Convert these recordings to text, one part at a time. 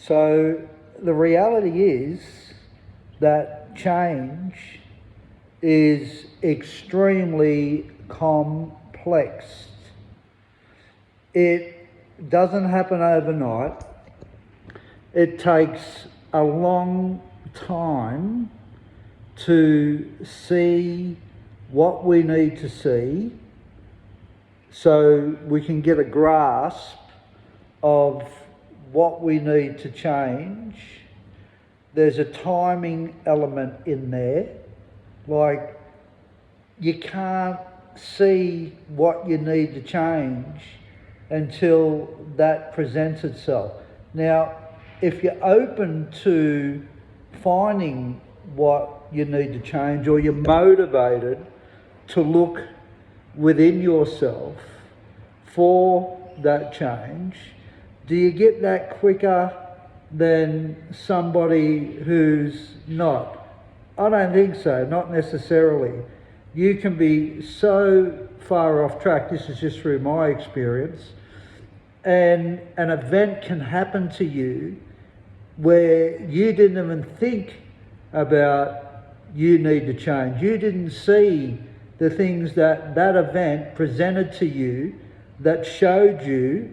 So the reality is that change is extremely complex. It doesn't happen overnight. It takes a long time to see what we need to see so we can get a grasp of what we need to change. There's a timing element in there. Like, you can't see what you need to change until that presents itself. Now, if you're open to finding what you need to change, or you're motivated to look within yourself for that change, do you get that quicker than somebody who's not? I don't think so, not necessarily. You can be so far off track, this is just through my experience, and an event can happen to you where you didn't even think about you need to change. You didn't see the things that that event presented to you that showed you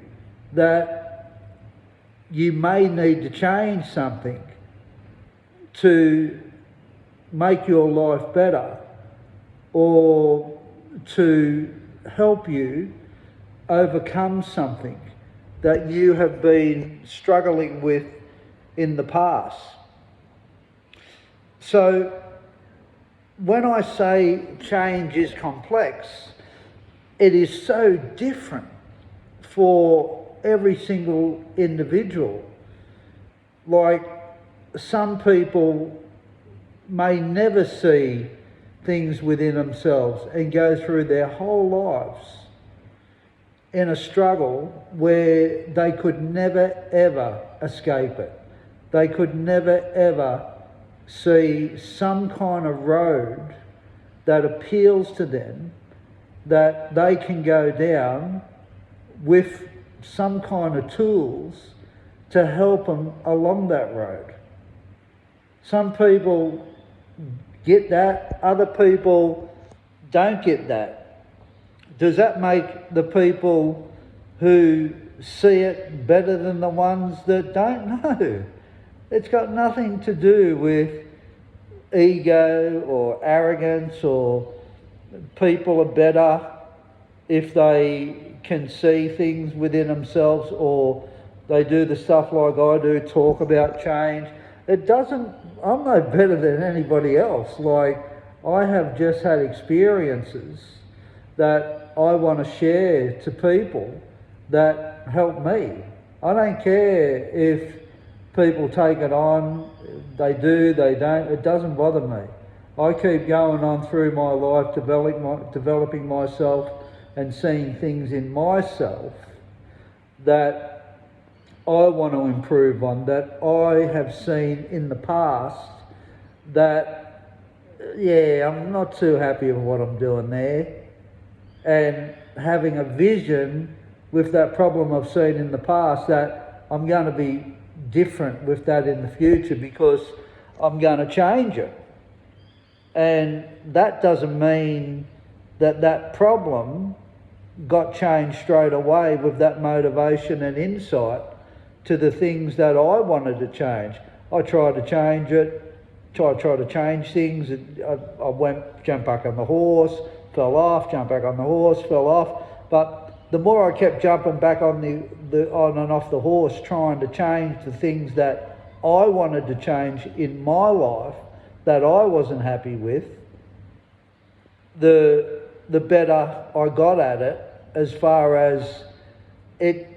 that you may need to change something to make your life better, or to help you overcome something that you have been struggling with in the past. So when I say change is complex, it is so different for every single individual. Like, some people may never see things within themselves and go through their whole lives in a struggle where they could never ever escape it. They could never ever see some kind of road that appeals to them, that they can go down with some kind of tools to help them along that road. Some people get that, other people don't get that. Does that make the people who see it better than the ones that don't? No. It's got nothing to do with ego or arrogance, or people are better if they can see things within themselves, or they do the stuff like I do, talk about change. It doesn't, I'm no better than anybody else. Like, I have just had experiences that I want to share to people that help me. I don't care if people take it on, they do, they don't, it doesn't bother me. I keep going on through my life, developing myself and seeing things in myself that I want to improve on, that I have seen in the past that, yeah, I'm not too happy with what I'm doing there. And having a vision with that problem I've seen in the past, that I'm going to be different with that in the future because I'm going to change it. And that doesn't mean that that problem got changed straight away with that motivation and insight to the things that I wanted to change. I tried to change it, tried to change things. I went, jumped back on the horse, fell off, jumped back on the horse, fell off. But the more I kept jumping back on on and off the horse, trying to change the things that I wanted to change in my life that I wasn't happy with, the better I got at it, as far as it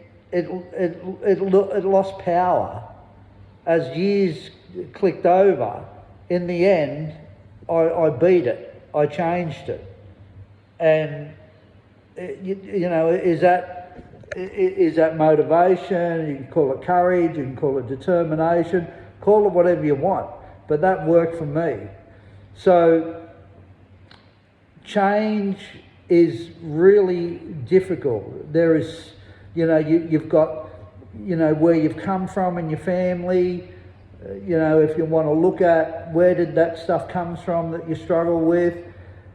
lost power. As years clicked over, in the end, I beat it. I changed it. And, you know, is that motivation? You can call it courage, you can call it determination, call it whatever you want. But that worked for me. So change is really difficult. There is, you know, you've got you know, where you've come from in your family. You know, if you want to look at where did that stuff comes from that you struggle with.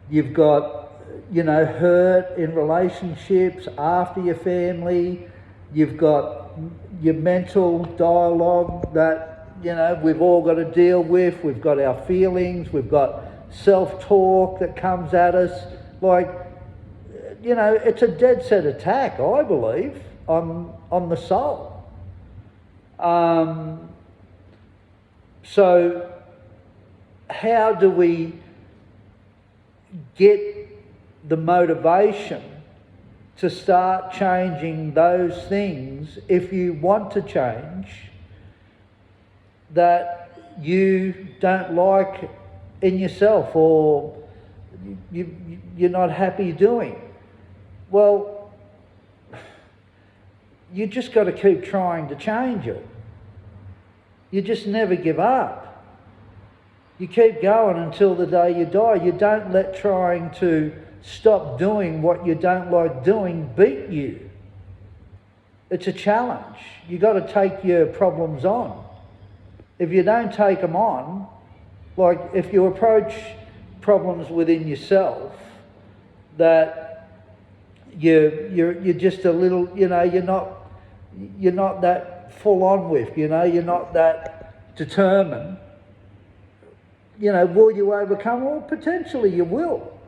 You've got, you know, hurt in relationships after your family. You've got your mental dialogue that, you know, we've all got to deal with. We've got our feelings. We've got self-talk that comes at us. Like, you know, it's a dead set attack, I believe, on the soul. So how do we get the motivation to start changing those things, if you want to change, that you don't like in yourself or you're not happy doing? Well, you just got to keep trying to change it. You just never give up. You keep going until the day you die. You don't let trying to stop doing what you don't like doing beat you. It's a challenge. You got to take your problems on. If you don't take them on, like if you approach problems within yourself that you're just a little, you know, you're not that full on with, you know, you're not that determined, you know, will you overcome? Well, potentially you will.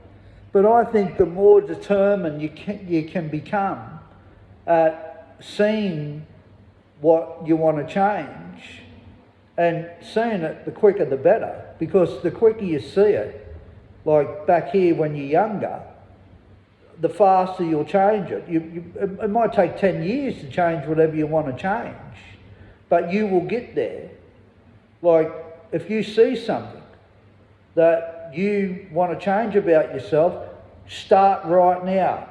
But I think the more determined you can become at seeing what you want to change, and seeing it, the quicker the better, because the quicker you see it, like back here when you're younger, the faster you'll change it. It might take 10 years to change whatever you want to change, but you will get there. Like if you see something that you want to change about yourself, start right now.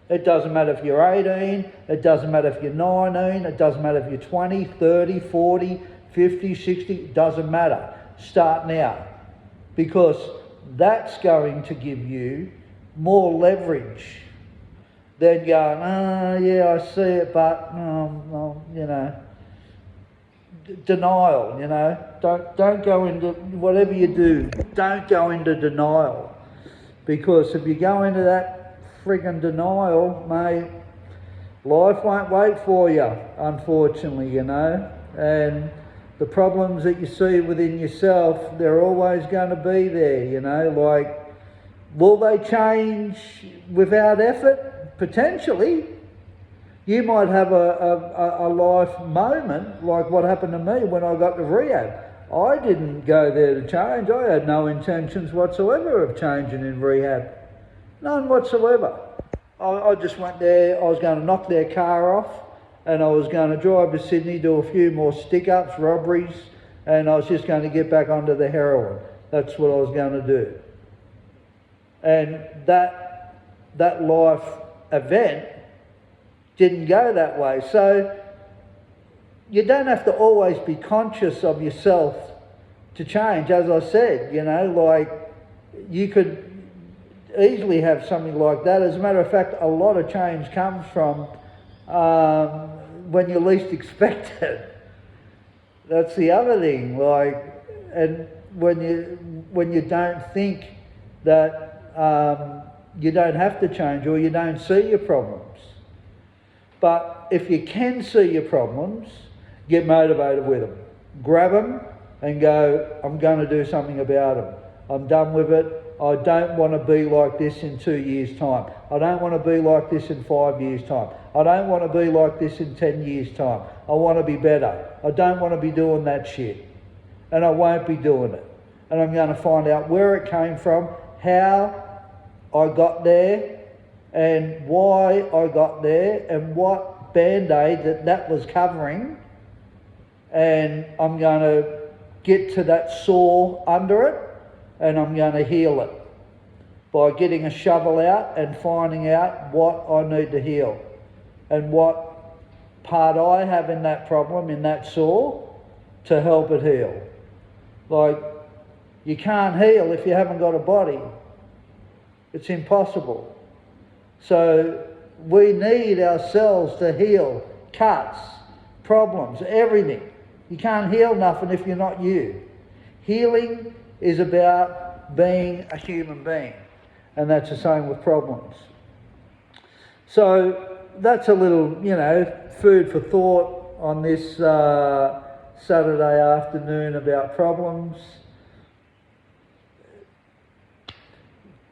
It doesn't matter if you're 18, it doesn't matter if you're 19, it doesn't matter if you're 20, 30, 40, 50, 60, it doesn't matter. Start now, because that's going to give you more leverage than going, oh yeah, I see it, but you know, denial. You know, don't go into whatever you do. Don't go into denial, because if you go into that friggin' denial, mate, life won't wait for you, unfortunately. You know, and the problems that you see within yourself, they're always going to be there. You know, like, will they change without effort? Potentially. You might have a life moment like what happened to me when I got to rehab. I didn't go there to change. I had no intentions whatsoever of changing in rehab. None whatsoever. I just went there, I was going to knock their car off, and I was going to drive to Sydney, do a few more stick-ups, robberies, and I was just going to get back onto the heroin. That's what I was going to do. And that life event didn't go that way. So you don't have to always be conscious of yourself to change. As I said, you know, like you could easily have something like that. As a matter of fact, a lot of change comes from when you least expect it. That's the other thing. Like, and when you don't think that you don't have to change, or you don't see your problems. But if you can see your problems, get motivated with them. Grab them and go, I'm going to do something about them. I'm done with it. I don't want to be like this in 2 years' time. I don't want to be like this in 5 years' time. I don't want to be like this in 10 years' time. I want to be better. I don't want to be doing that shit. And I won't be doing it. And I'm going to find out where it came from, how I got there, and why I got there, and what band-aid that was covering. And I'm going to get to that sore under it, and I'm going to heal it by getting a shovel out and finding out what I need to heal and what part I have in that problem, in that sore, to help it heal. Like, you can't heal if you haven't got a body. It's impossible. So we need ourselves to heal cuts, problems, everything. You can't heal nothing if you're not you. Healing is about being a human being, and that's the same with problems. So that's a little, food for thought on this Saturday afternoon about problems.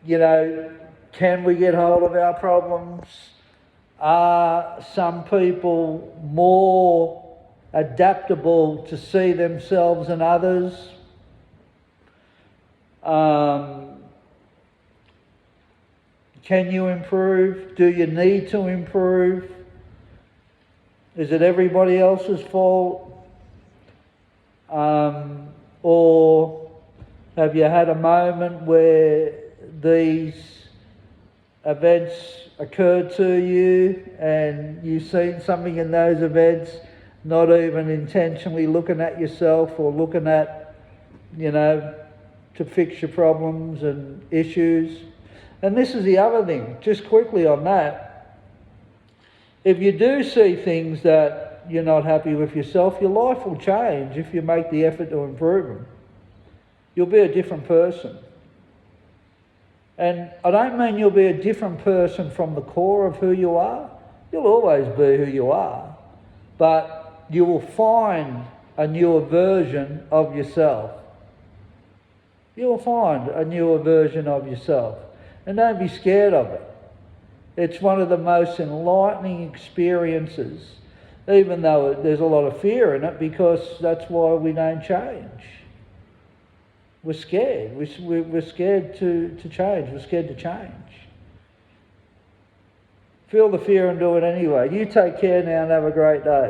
Can we get hold of our problems? Are some people more adaptable to see themselves in others? Can you improve? Do you need to improve? Is it everybody else's fault? Or have you had a moment where these events occurred to you and you've seen something in those events, not even intentionally looking at yourself or looking at, to fix your problems and issues? And this is the other thing, just quickly on that. If you do see things that you're not happy with yourself, your life will change if you make the effort to improve them. You'll be a different person. And I don't mean you'll be a different person from the core of who you are. You'll always be who you are. But you will find a newer version of yourself. You will find a newer version of yourself. And don't be scared of it. It's one of the most enlightening experiences, even though there's a lot of fear in it, because that's why we don't change. We're scared. We're scared to change. We're scared to change. Feel the fear and do it anyway. You take care now and have a great day.